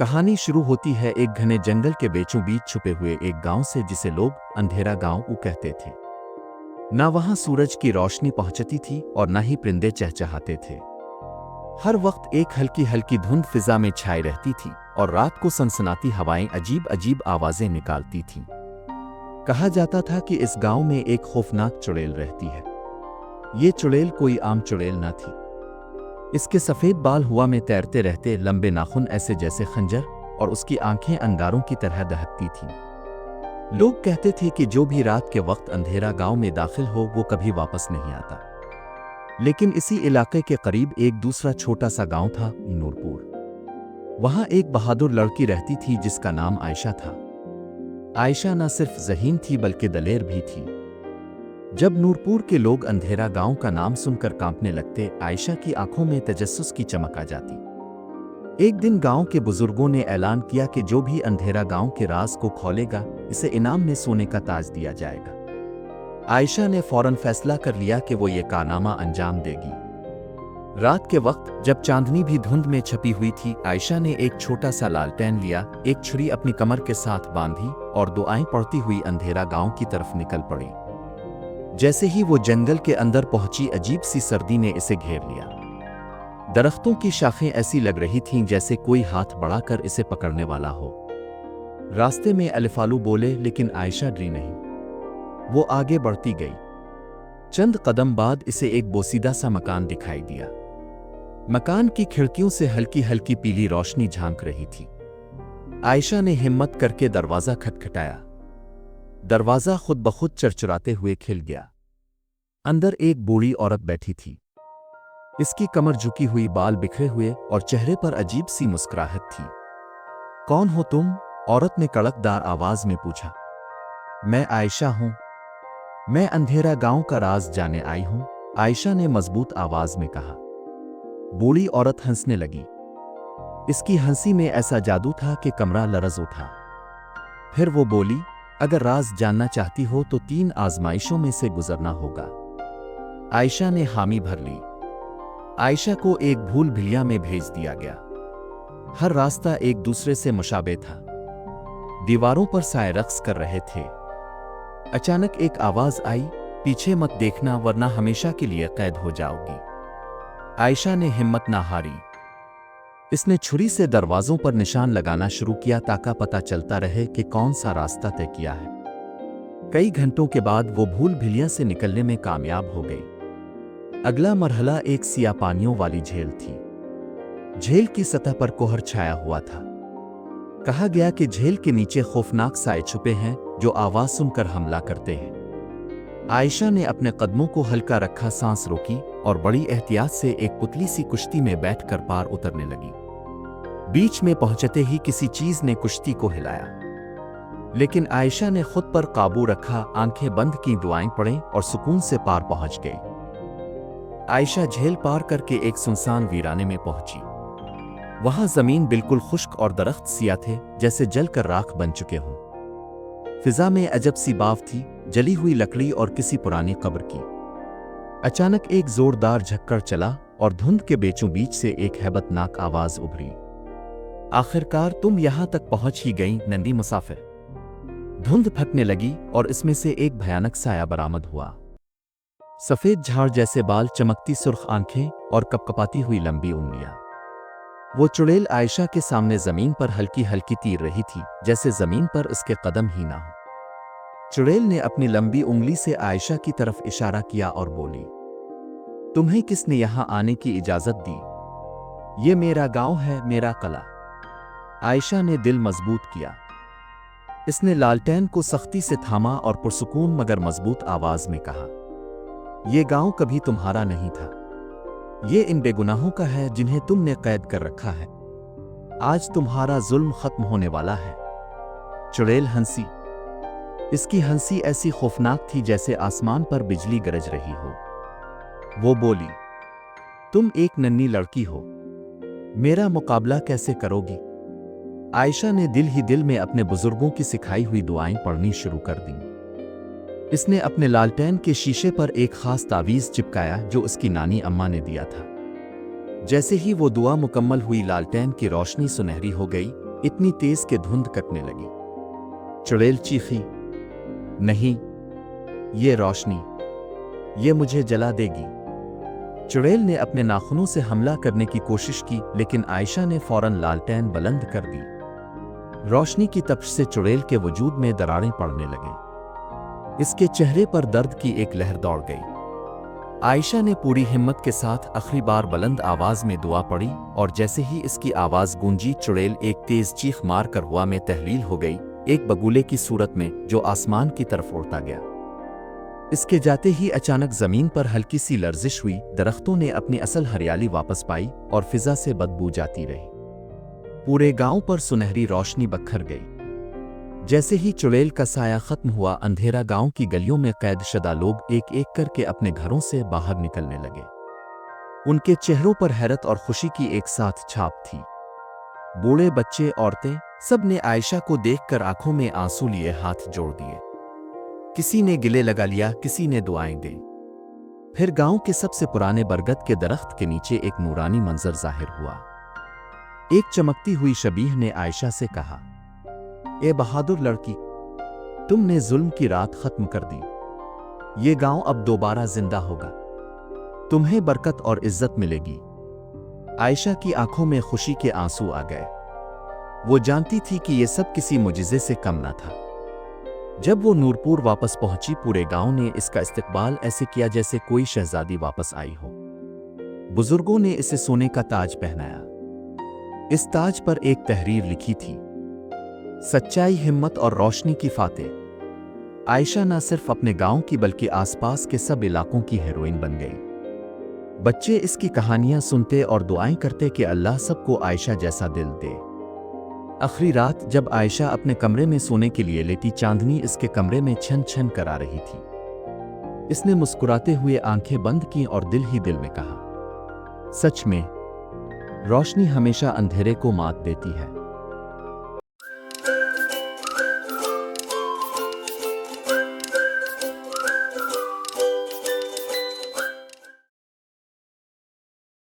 कहानी शुरू होती है एक घने जंगल के बीचों बीच छुपे हुए एक गांव से जिसे लोग अंधेरा गांव कहते थे। ना वहां सूरज की रोशनी पहुंचती थी और ना ही परिंदे चहचहाते थे। हर वक्त एक हल्की हल्की धुंध फिजा में छाई रहती थी और रात को सनसनाती हवाएं अजीब अजीब आवाजें निकालती थीं। कहा जाता था कि इस गांव में एक खौफनाक चुड़ैल रहती है। ये चुड़ैल कोई आम चुड़ैल न थी। इसके सफेद बाल हवा में तैरते रहते, लंबे नाखून ऐसे जैसे खंजर, और उसकी आंखें अंगारों की तरह दहकती थीं। लोग कहते थे कि जो भी रात के वक्त अंधेरा गांव में दाखिल हो वो कभी वापस नहीं आता। लेकिन इसी इलाके के करीब एक दूसरा छोटा सा गांव था, नूरपुर। वहां एक बहादुर लड़की रहती थी जिसका नाम आयशा था। आयशा न सिर्फ ज़हीन थी बल्कि दलेर भी थी। जब नूरपुर के लोग अंधेरा गांव का नाम सुनकर कांपने लगते, आयशा की आंखों में तजस्सुस की चमक आ जाती। एक दिन गांव के बुजुर्गों ने ऐलान किया कि जो भी अंधेरा गांव के राज को खोलेगा इसे इनाम में सोने का ताज दिया जाएगा। आयशा ने फौरन फैसला कर लिया कि वो ये कारनामा अंजाम देगी। रात के वक्त जब चांदनी भी धुंध में छपी हुई थी, आयशा ने एक छोटा सा लालटेन लिया, एक छुरी अपनी कमर के साथ बांधी और दुआएं पढ़ती हुई अंधेरा गांव की तरफ निकल पड़ी। जैसे ही वो जंगल के अंदर पहुंची, अजीब सी सर्दी ने इसे घेर लिया। दरख्तों की शाखें ऐसी लग रही थीं जैसे कोई हाथ बढ़ाकर इसे पकड़ने वाला हो। रास्ते में अलिफालू बोले, लेकिन आयशा डरी नहीं। वो आगे बढ़ती गई। चंद कदम बाद इसे एक बोसीदा सा मकान दिखाई दिया। मकान की खिड़कियों से हल्की हल्की पीली रोशनी झांक रही थी। आयशा ने हिम्मत करके दरवाजा खटखटाया। दरवाजा खुद ब खुद चरचराते हुए खिल गया। अंदर एक बूढ़ी औरत बैठी थी। इसकी कमर झुकी हुई, बाल बिखरे हुए और चेहरे पर अजीब सी मुस्कुराहट थी। कौन हो तुम? औरत ने कड़कदार आवाज में पूछा। मैं आयशा हूं। मैं अंधेरा गांव का राज जाने आई हूं, आयशा ने मजबूत आवाज में कहा। बूढ़ी औरत हंसने लगी। इसकी हंसी में ऐसा जादू था कि कमरा लरज उठा। फिर वो बोली, अगर राज जानना चाहती हो तो 3 आजमाइशों में से गुजरना होगा। आयशा ने हामी भर ली। आयशा को एक भूल भिलिया में भेज दिया गया। हर रास्ता एक दूसरे से मुशाबे था। दीवारों पर साए रक्स कर रहे थे। अचानक एक आवाज आई, पीछे मत देखना वरना हमेशा के लिए कैद हो जाओगी। आयशा ने हिम्मत ना हारी। इसने छुरी से दरवाजों पर निशान लगाना शुरू किया ताकि पता चलता रहे कि कौन सा रास्ता तय किया है। कई घंटों के बाद वो भूल भिलिया से निकलने में कामयाब हो गई। अगला मरहला एक सिया पानियों वाली झील थी। झील की सतह पर कोहर छाया हुआ था। कहा गया कि झील के नीचे खौफनाक साए छुपे हैं जो आवाज सुनकर हमला करते हैं। आयशा ने अपने कदमों को हल्का रखा, सांस रोकी और बड़ी एहतियात से एक पुतली सी कुश्ती में बैठकर पार उतरने लगी। बीच में पहुंचते ही किसी चीज ने कुश्ती को हिलाया, लेकिन आयशा ने खुद पर काबू रखा, आंखें बंद की, दुआएं पढ़ें और सुकून से पार पहुंच गई। आयशा झील पार करके एक सुनसान वीराने में पहुंची। वहां जमीन बिल्कुल खुश्क और दरख्त सिया थे जैसे जलकर राख बन चुके हों। फिजा में अजब सी बाव थी, जली हुई लकड़ी और किसी पुरानी कब्र की। अचानक एक जोरदार झक्कड़ चला और धुंध के बीचों बीच से एक हैबतनाक आवाज उभरी। आखिरकार तुम यहां तक पहुंच ही गई, नंदी मुसाफिर। धुंध फटने लगी और इसमें से एक भयानक साया बरामद हुआ। सफेद झाड़ जैसे बाल, चमकती सुर्ख आंखें और कपकपाती हुई लंबी उंगलियां। वो चुड़ैल आयशा के सामने जमीन पर हल्की हल्की तीर रही थी, जैसे जमीन पर इसके कदम ही ना हो। चुड़ैल ने अपनी लंबी उंगली से आयशा की तरफ इशारा किया और बोली, तुम्हें किसने यहां आने की इजाजत दी? ये मेरा गांव है, मेरा कला। आयशा ने दिल मजबूत किया। इसने लालटेन को सख्ती से थामा और पुरसुकून मगर मजबूत आवाज में कहा, यह गांव कभी तुम्हारा नहीं था। ये इन बेगुनाहों का है जिन्हें तुमने कैद कर रखा है। आज तुम्हारा जुल्म खत्म होने वाला है। चुड़ैल हंसी। इसकी हंसी ऐसी खौफनाक थी जैसे आसमान पर बिजली गरज रही हो। वो बोली, तुम एक नन्ही लड़की हो, मेरा मुकाबला कैसे करोगी? आयशा ने दिल ही दिल में अपने बुजुर्गों की सिखाई हुई दुआएं पढ़नी शुरू कर दी। इसने अपने लालटेन के शीशे पर एक खास तावीज चिपकाया जो उसकी नानी अम्मा ने दिया था। जैसे ही वो दुआ मुकम्मल हुई, लालटेन की रोशनी सुनहरी हो गई इतनी तेज कि धुंध कटने लगी। चुड़ैल चीखी, नहीं, ये रोशनी, ये मुझे जला देगी। चुड़ैल ने अपने नाखूनों से हमला करने की कोशिश की, लेकिन आयशा ने फौरन लालटेन बुलंद कर दी। रोशनी की तपिश से चुड़ैल के वजूद में दरारें पड़ने लगे। इसके चेहरे पर दर्द की एक लहर दौड़ गई। आयशा ने पूरी हिम्मत के साथ आखिरी बार बुलंद आवाज में दुआ पढ़ी, और जैसे ही इसकी आवाज गूंजी, चुड़ैल एक तेज चीख मार कर हवा में तहलील हो गई, एक बगुले की सूरत में जो आसमान की तरफ उड़ता गया। इसके जाते ही अचानक जमीन पर हल्की सी लर्जिश हुई, दरख्तों ने अपनी असल हरियाली वापस पाई और फिजा से बदबू जाती रही। पूरे गांव पर सुनहरी रोशनी बखर गई। जैसे ही चुड़ैल का साया खत्म हुआ, अंधेरा गांव की गलियों में कैद शुदा लोग एक एक करके अपने घरों से बाहर निकलने लगे। उनके चेहरों पर हैरत और खुशी की एक साथ छाप थी। बूढ़े, बच्चे, औरतें, सब ने आयशा को देखकर आंखों में आंसू लिए हाथ जोड़ दिए। किसी ने गिले लगा लिया, किसी ने दुआएं दी। फिर गांव के सबसे पुराने बरगद के दरख्त के नीचे एक नूरानी मंजर जाहिर हुआ। एक चमकती हुई शबीह ने आयशा से कहा, ए बहादुर लड़की, तुमने जुल्म की रात खत्म कर दी। ये गांव अब दोबारा जिंदा होगा। तुम्हें बरकत और इज्जत मिलेगी। आयशा की आंखों में खुशी के आंसू आ गए। वो जानती थी कि ये सब किसी मुजिज़े से कम न था। जब वो नूरपुर वापस पहुंची, पूरे गांव ने इसका इस्तकबाल ऐसे किया जैसे कोई शहजादी वापस आई हो। बुजुर्गों ने इसे सोने का ताज पहनाया। इस ताज पर एक तहरीर लिखी थी, सच्चाई, हिम्मत और रोशनी की फातेह। आयशा न सिर्फ अपने गांव की बल्कि आसपास के सब इलाकों की हीरोइन बन गई। बच्चे इसकी कहानियां सुनते और दुआएं करते कि अल्लाह सबको आयशा जैसा दिल दे। आखिरी रात जब आयशा अपने कमरे में सोने के लिए लेटी, चांदनी इसके कमरे में छन छन करा रही थी। इसने मुस्कुराते हुए आंखें बंद की और दिल ही दिल में कहा, सच में रोशनी हमेशा अंधेरे को मात देती है।